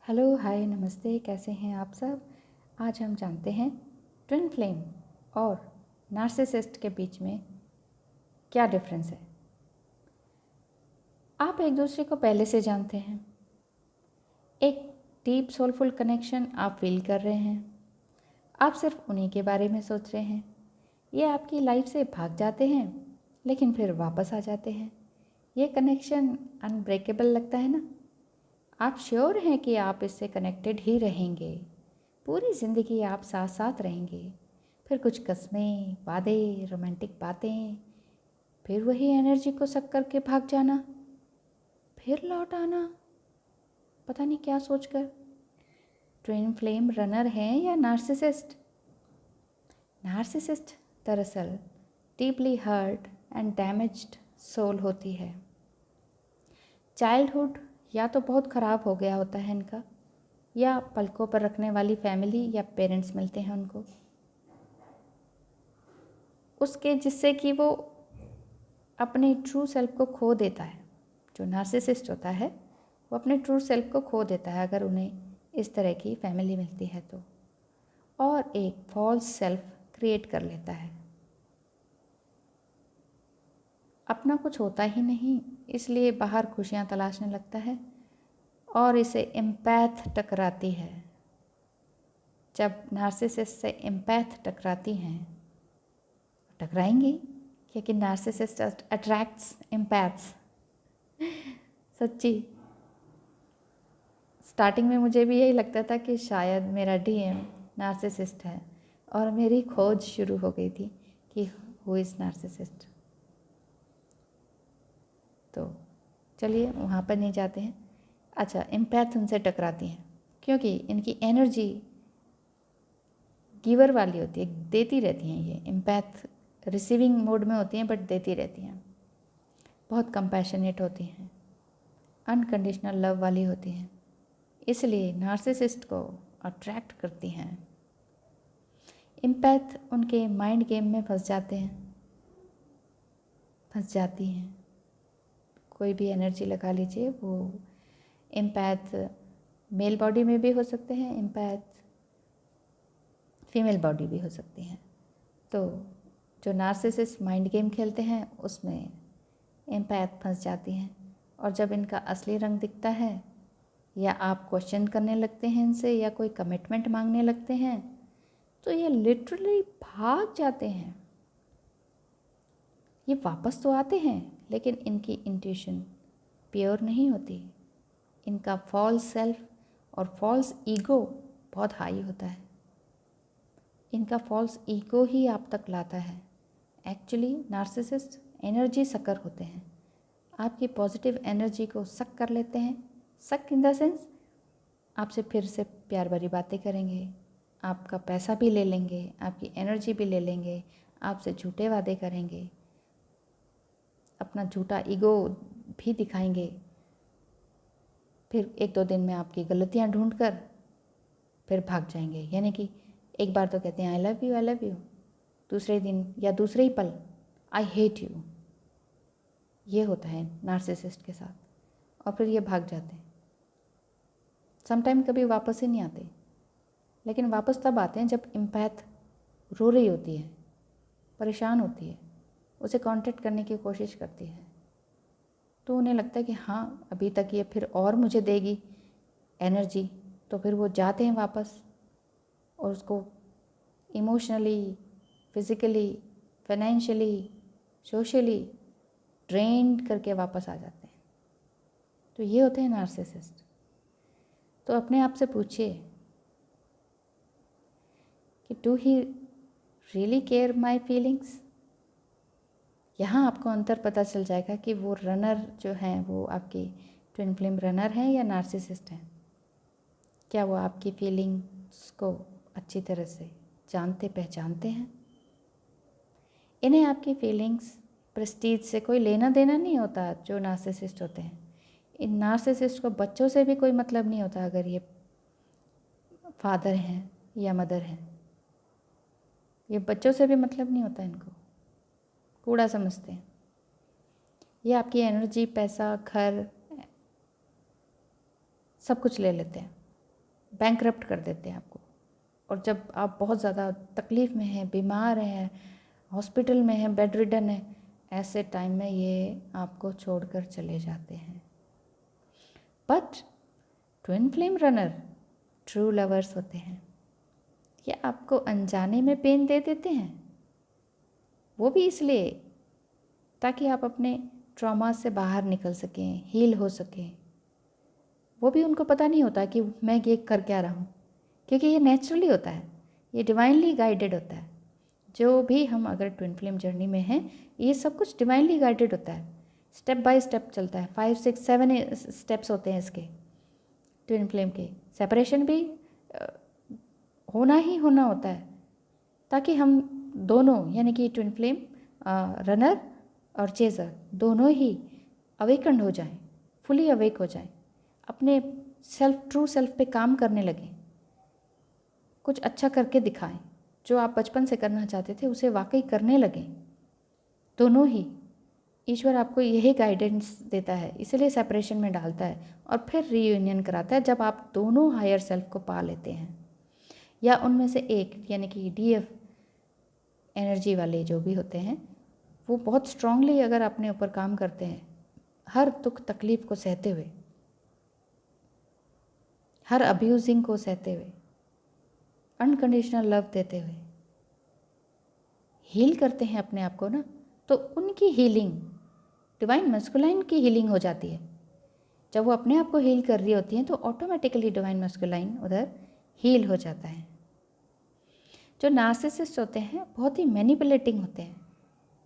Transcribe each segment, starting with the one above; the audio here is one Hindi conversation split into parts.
हेलो, हाय, नमस्ते। कैसे हैं आप सब? आज हम जानते हैं ट्विन फ्लेम और नार्सिसिस्ट के बीच में क्या डिफरेंस है। आप एक दूसरे को पहले से जानते हैं, एक डीप सोलफुल कनेक्शन आप फील कर रहे हैं। आप सिर्फ उन्हीं के बारे में सोच रहे हैं। ये आपकी लाइफ से भाग जाते हैं लेकिन फिर वापस आ जाते हैं। ये कनेक्शन अनब्रेकेबल लगता है ना। आप श्योर हैं कि आप इससे कनेक्टेड ही रहेंगे, पूरी ज़िंदगी आप साथ साथ रहेंगे। फिर कुछ कस्में, वादे, रोमांटिक बातें, फिर वही एनर्जी को सक करके भाग जाना, फिर लौट आना, पता नहीं क्या सोचकर। ट्विन फ्लेम रनर हैं या नार्सिसिस्ट? नार्सिसिस्ट दरअसल deeply hurt and damaged soul होती है। चाइल्डहुड या तो बहुत ख़राब हो गया होता है इनका, या पलकों पर रखने वाली फैमिली या पेरेंट्स मिलते हैं उनको, उसके जिससे कि वो अपने ट्रू सेल्फ को खो देता है। जो नार्सिसिस्ट होता है वो अपने ट्रू सेल्फ को खो देता है अगर उन्हें इस तरह की फैमिली मिलती है तो, और एक फॉल्स सेल्फ क्रिएट कर लेता है। अपना कुछ होता ही नहीं, इसलिए बाहर खुशियाँ तलाशने लगता है और इसे एम्पैथ टकराती है। जब नार्सिसिस्ट से एम्पैथ टकराती हैं, टकराएंगी क्योंकि नार्सिसिस्ट अट्रैक्ट्स एम्पैथ्स। सच्ची, स्टार्टिंग में मुझे भी यही लगता था कि शायद मेरा डीएम नार्सिसिस्ट है और मेरी खोज शुरू हो गई थी कि हु इज़ नार्सिसिस्ट। तो चलिए वहाँ पर नहीं जाते हैं। अच्छा, एम्पैथ उनसे टकराती हैं क्योंकि इनकी एनर्जी गिवर वाली होती है, देती रहती हैं। ये एम्पैथ रिसीविंग मोड में होती हैं बट देती रहती हैं। बहुत कंपैशनेट होती हैं, अनकंडीशनल लव वाली होती हैं, इसलिए नार्सिसिस्ट को अट्रैक्ट करती हैं। एम्पैथ उनके माइंड गेम में फंस जाती हैं। कोई भी एनर्जी लगा लीजिए, वो एम्पैथ मेल बॉडी में भी हो सकते हैं, एम्पैथ फीमेल बॉडी भी हो सकती हैं। तो जो नार्सिसिस्ट माइंड गेम खेलते हैं उसमें एम्पैथ फंस जाती हैं, और जब इनका असली रंग दिखता है या आप क्वेश्चन करने लगते हैं इनसे या कोई कमिटमेंट मांगने लगते हैं तो ये लिटरली भाग जाते हैं। ये वापस तो आते हैं लेकिन इनकी इंट्यूशन प्योर नहीं होती। इनका फॉल्स सेल्फ और फॉल्स ईगो बहुत हाई होता है। इनका फॉल्स ईगो ही आप तक लाता है। एक्चुअली नार्सिसिस्ट एनर्जी सकर होते हैं, आपकी पॉजिटिव एनर्जी को सक कर लेते हैं। सक इन द सेंस आपसे फिर से प्यार भरी बातें करेंगे, आपका पैसा भी ले लेंगे, आपकी एनर्जी भी ले लेंगे, आपसे झूठे वादे करेंगे, अपना झूठा ईगो भी दिखाएंगे। फिर एक दो दिन में आपकी गलतियां ढूंढकर फिर भाग जाएंगे। यानी कि एक बार तो कहते हैं आई लव यू, दूसरे दिन या दूसरे ही पल आई हेट यू। ये होता है नार्सिसिस्ट के साथ, और फिर ये भाग जाते हैं। समटाइम कभी वापस ही नहीं आते, लेकिन वापस तब आते हैं जब एम्पैथ रो रही होती है, परेशान होती है, उसे कांटेक्ट करने की कोशिश करती है। तो उन्हें लगता है कि हाँ, अभी तक ये फिर और मुझे देगी एनर्जी, तो फिर वो जाते हैं वापस और उसको emotionally, physically, financially, socially drained करके वापस आ जाते हैं। तो ये होते हैं नार्सिसिस्ट। तो अपने आप से पूछिए कि do he really care my feelings. यहाँ आपको अंतर पता चल जाएगा कि वो रनर जो हैं वो आपकी ट्विन फ्लेम रनर हैं या नार्सिसिस्ट हैं। क्या वो आपकी फीलिंग्स को अच्छी तरह से जानते पहचानते हैं? इन्हें आपकी फीलिंग्स, प्रेस्टीज से कोई लेना देना नहीं होता। जो नार्सिसिस्ट होते हैं, इन नार्सिसिस्ट को बच्चों से भी कोई मतलब नहीं होता। अगर ये फादर हैं या मदर हैं, ये बच्चों से भी मतलब नहीं होता। इनको कूड़ा समझते हैं। ये आपकी एनर्जी, पैसा, घर, सब कुछ ले लेते हैं। बैंकरप्ट कर देते हैं आपको। और जब आप बहुत ज़्यादा तकलीफ़ में हैं, बीमार हैं, हॉस्पिटल में हैं, बेड रिडन हैं, ऐसे टाइम में ये आपको छोड़कर चले जाते हैं। But twin flame runner true lovers होते हैं। ये आपको अनजाने में पेन दे देते हैं, वो भी इसलिए ताकि आप अपने ट्रॉमा से बाहर निकल सकें, हील हो सकें। वो भी उनको पता नहीं होता कि मैं ये कर क्या रहा हूँ, क्योंकि ये नेचुरली होता है, ये डिवाइनली गाइडेड होता है। जो भी हम अगर ट्विन फ्लेम जर्नी में हैं, ये सब कुछ डिवाइनली गाइडेड होता है, स्टेप बाय स्टेप चलता है। 5, 6, 7 स्टेप्स होते हैं इसके ट्विन फ्लेम के। सेपरेशन भी होना ही होना होता है ताकि हम दोनों यानी कि ट्विन फ्लेम रनर और चेज़र दोनों ही अवेकन्ड हो जाएं, फुली अवेक हो जाएं, अपने ट्रू सेल्फ पे काम करने लगें, कुछ अच्छा करके दिखाएं, जो आप बचपन से करना चाहते थे उसे वाकई करने लगें। दोनों ही ईश्वर आपको यही गाइडेंस देता है, इसलिए सेपरेशन में डालता है और फिर रीयूनियन कराता है जब आप दोनों हायर सेल्फ को पा लेते हैं, या उनमें से एक यानी कि डीएफ एनर्जी वाले जो भी होते हैं वो बहुत स्ट्रांगली अगर अपने ऊपर काम करते हैं, हर दुख तकलीफ़ को सहते हुए, हर अब्यूजिंग को सहते हुए, अनकंडीशनल लव देते हुए हील करते हैं अपने आप को ना, तो उनकी हीलिंग डिवाइन मस्कुलाइन की हीलिंग हो जाती है। जब वो अपने आप को हील कर रही होती हैं तो ऑटोमेटिकली डिवाइन मस्कुलाइन उधर हील हो जाता है। जो नार्सिसिस्ट होते हैं बहुत ही मैनिपुलेटिंग होते हैं,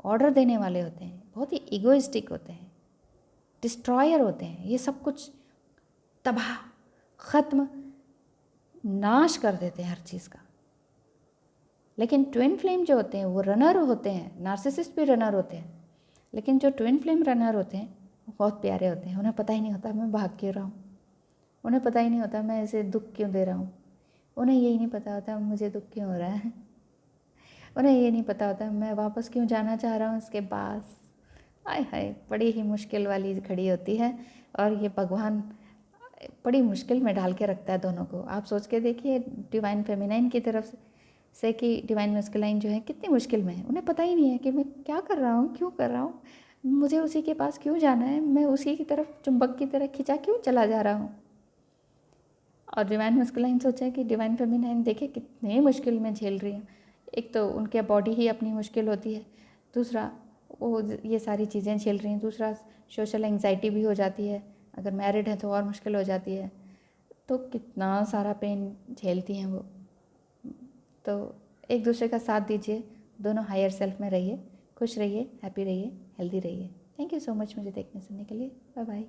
ऑर्डर देने वाले होते हैं, बहुत ही इगोइस्टिक होते हैं, डिस्ट्रॉयर होते हैं, ये सब कुछ तबाह, ख़त्म, नाश कर देते हैं हर चीज़ का। लेकिन ट्विन फ्लेम जो होते हैं वो रनर होते हैं, नार्सिसिस्ट भी रनर होते हैं, लेकिन जो ट्विन फ्लेम रनर होते हैं वो बहुत प्यारे होते हैं। उन्हें पता ही नहीं होता मैं भाग क्यों रहा हूँ, उन्हें पता ही नहीं होता मैं इसे दुख क्यों दे रहा हूँ, उन्हें यही नहीं पता होता मुझे दुख क्यों हो रहा है, उन्हें ये नहीं पता होता मैं वापस क्यों जाना चाह रहा हूँ इसके पास। आय हाय, बड़ी ही मुश्किल वाली घड़ी होती है और ये भगवान बड़ी मुश्किल में डाल के रखता है दोनों को। आप सोच के देखिए डिवाइन फेमिनाइन की तरफ से कि डिवाइन मस्कुलाइन जो है कितनी मुश्किल में है, उन्हें पता ही नहीं है कि मैं क्या कर रहा हूँ, क्यों कर रहा हूँ, मुझे उसी के पास क्यों जाना है, मैं उसी की तरफ चुंबक की तरह खिंचा क्यों चला जा रहा हूँ। और डिवाइन मस्कुलाइन सोचा कि डिवाइन फेमिनाइन देखे कितने मुश्किल में झेल रही है। एक तो उनके बॉडी ही अपनी मुश्किल होती है, दूसरा वो ये सारी चीज़ें झेल रही हैं, दूसरा सोशल एंग्जाइटी भी हो जाती है, अगर मैरिड है तो और मुश्किल हो जाती है, तो कितना सारा पेन झेलती हैं वो। तो एक दूसरे का साथ दीजिए, दोनों हायर सेल्फ में रहिए, खुश रहिए, हैप्पी रहिए, हेल्दी रहिए। थैंक यू सो मच मुझे देखने सुनने के लिए। Bye bye.